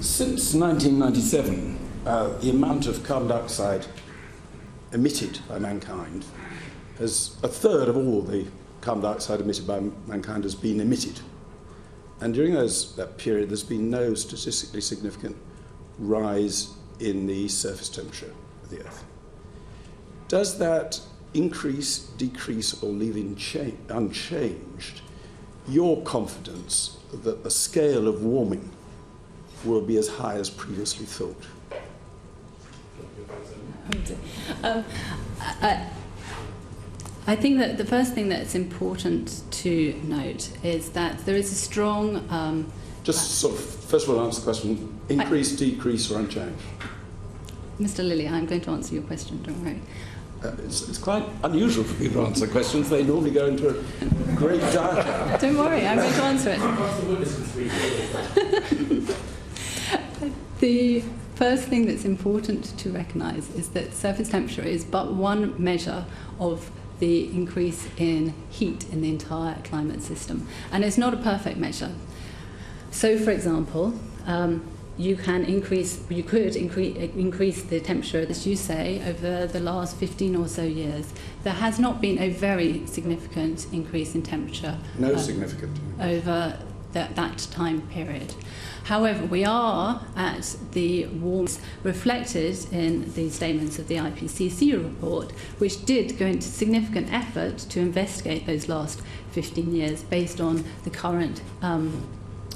Since 1997, the amount of carbon dioxide emitted by mankind has, a third of all the carbon dioxide emitted by mankind has been emitted. And during that period, there's been no statistically significant rise in the surface temperature of the Earth. Does that increase, decrease, or leave unchanged your confidence that the scale of warming will be as high as previously thought? I think that the first thing that's important to note is that there is a strong... Just sort of, first of all, answer the question, increase, decrease, or unchanged? Mr. Lilly, I'm going to answer your question, don't worry. It's quite unusual for me to answer questions. They normally go into a great diatribe. Don't worry, I'm going to answer it. The first thing that's important to recognise is that surface temperature is but one measure of the increase in heat in the entire climate system, and it's not a perfect measure. So, for example, you could increase the temperature, as you say, over the last 15 or so years. There has not been a very significant increase in temperature. No significant. Over that time period. However, we are at the warmth reflected in the statements of the IPCC report, which did go into significant effort to investigate those last 15 years based on the current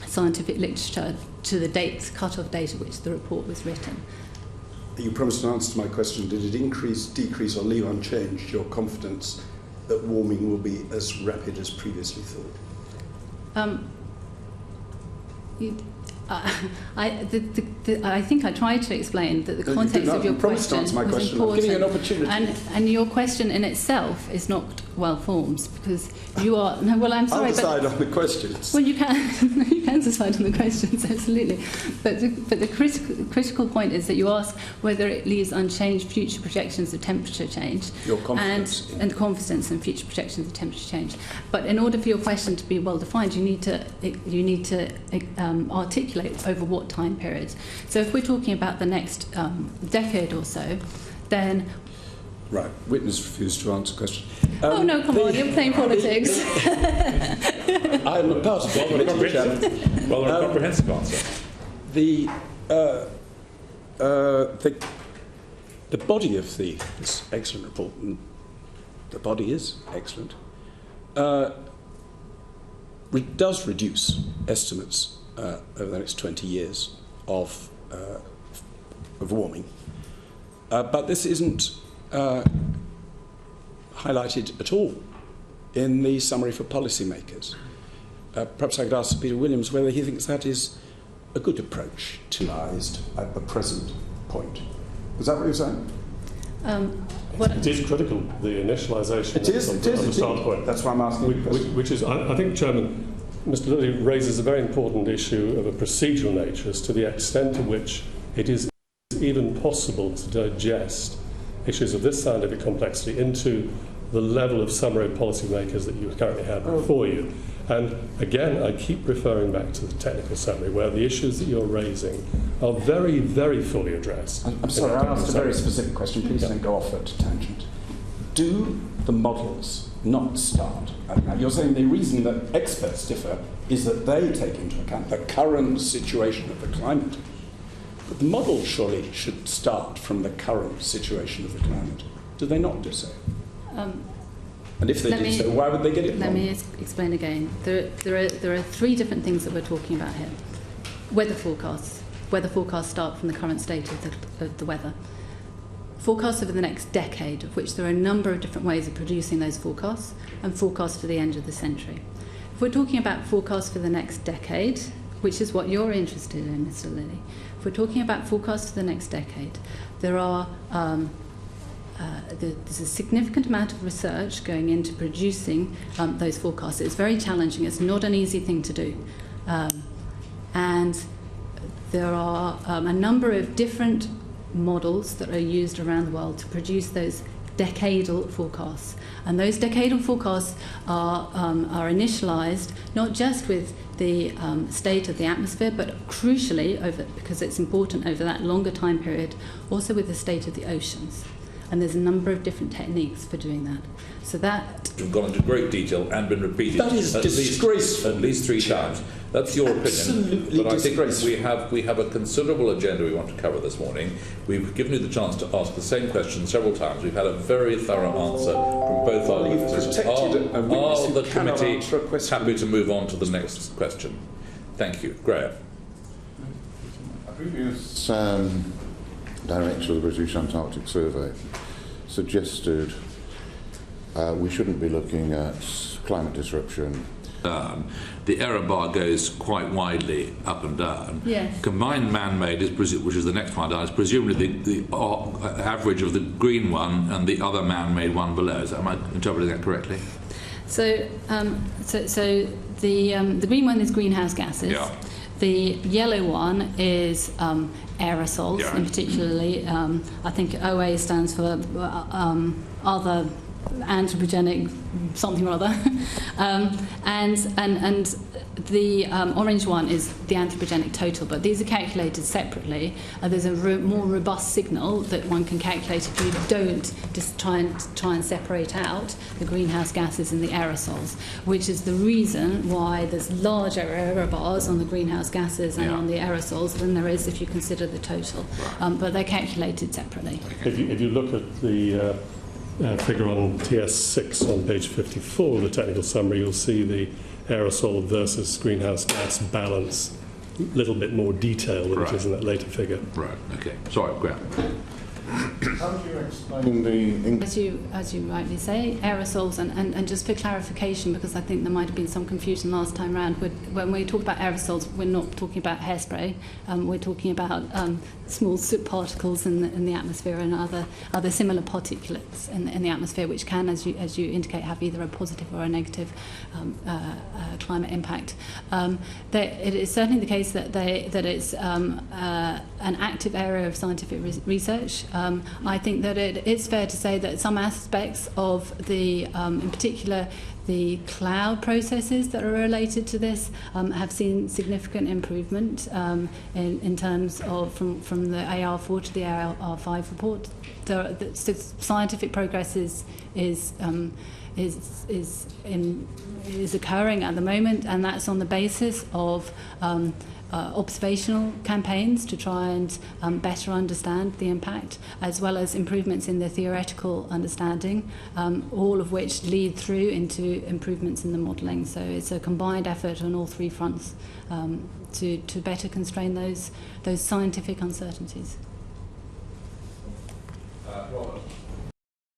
scientific literature to the cut-off date at which the report was written. You promised an answer to my question. Did it increase, decrease, or leave unchanged your confidence that warming will be as rapid as previously thought? I think I tried to explain that the context of your question was important. I'm giving you an opportunity. And your question in itself is not well formed because you are. No, well, I'm sorry. I'll decide on the questions. Well, you can decide on the questions, absolutely. But the critical point is that you ask whether it leaves unchanged future projections of temperature change. Your confidence. And confidence in future projections of temperature change. But in order for your question to be well defined, you need to articulate over what time periods. So if we're talking about the next decade or so, then... Right, witness refused to answer the question. Oh no, come on, you're playing politics. I'm a part of it. Well, a comprehensive answer. The body of this excellent report, and the body is excellent, does reduce estimates over the next 20 years of warming. But this isn't highlighted at all in the summary for policymakers. Perhaps I could ask Peter Williams whether he thinks that is a good approach to at the present point. Was that what you were saying? It is critical, the initialisation of the start point. That's why I'm asking. Which is, I think, Chairman, Mr. Lilly raises a very important issue of a procedural nature as to the extent to which it is even possible to digest issues of this scientific complexity into the level of summary policymakers that you currently have before you. And again, I keep referring back to the technical summary, where the issues that you're raising are very, very fully addressed. I'm sorry, I asked a very specific question. Please don't go off at a tangent. Do the models not start? You're saying the reason that experts differ is that they take into account the current situation of the climate. But the models surely should start from the current situation of the climate. Do they not do so? And if they did so, why would they get it wrong? Let me explain again. There are three different things that we're talking about here. Weather forecasts. Weather forecasts start from the current state of the weather. Forecasts over the next decade, of which there are a number of different ways of producing those forecasts, and forecasts for the end of the century. If we're talking about forecasts for the next decade, which is what you're interested in, Mr. Lilly, if we're talking about forecasts for the next decade, there are there's a significant amount of research going into producing those forecasts. It's very challenging. It's not an easy thing to do. And there are a number of different models that are used around the world to produce those decadal forecasts. And those decadal forecasts are initialized not just with the state of the atmosphere, but crucially, because it's important over that longer time period, also with the state of the oceans. And there's a number of different techniques for doing that. So that... You've gone into great detail and been repeated That is disgraceful. At least 3 times. That's your opinion. Absolutely but I think disgraceful. we have a considerable agenda we want to cover this morning. We've given you the chance to ask the same question several times. We've had a very thorough answer from both our You've witnesses. protected a witness who the cannot committee answer a question. happy to move on to the next question? Thank you. Graham. A previous director of the British Antarctic Survey suggested we shouldn't be looking at climate disruption. The error bar goes quite widely up and down. Yes. Combined man-made, which is the next one down, is presumably the average of the green one and the other man-made one below. Am I interpreting that correctly? So the green one is greenhouse gases. Yeah. The yellow one is aerosols, Yeah. and particularly, I think OA stands for other anthropogenic something or other, and the orange one is the anthropogenic total, but these are calculated separately. There's a more robust signal that one can calculate if you don't just try and separate out the greenhouse gases and the aerosols, which is the reason why there's larger error bars on the greenhouse gases and on the aerosols than there is if you consider the total. But they're calculated separately. If you look at the figure on TS6 on page 54 of the technical summary, you'll see the aerosol versus greenhouse gas balance, a little bit more detail than it is in that later figure. Right, okay. Sorry, Graham. How do you explain the... As you rightly say, aerosols, and just for clarification, because I think there might have been some confusion last time round, when we talk about aerosols, we're not talking about hairspray. We're talking about small soot particles in the atmosphere and other similar particulates in the atmosphere, which can, as you indicate, have either a positive or a negative climate impact. It is certainly the case that it's an active area of scientific research. I think that it's fair to say that some aspects of the, in particular, the cloud processes that are related to this have seen significant improvement in terms of from the AR4 to the AR5 report. The scientific progress is occurring at the moment, and that's on the basis of observational campaigns to try and better understand the impact, as well as improvements in the theoretical understanding, all of which lead through into improvements in the modelling. So it's a combined effort on all 3 fronts to better constrain those scientific uncertainties. Well,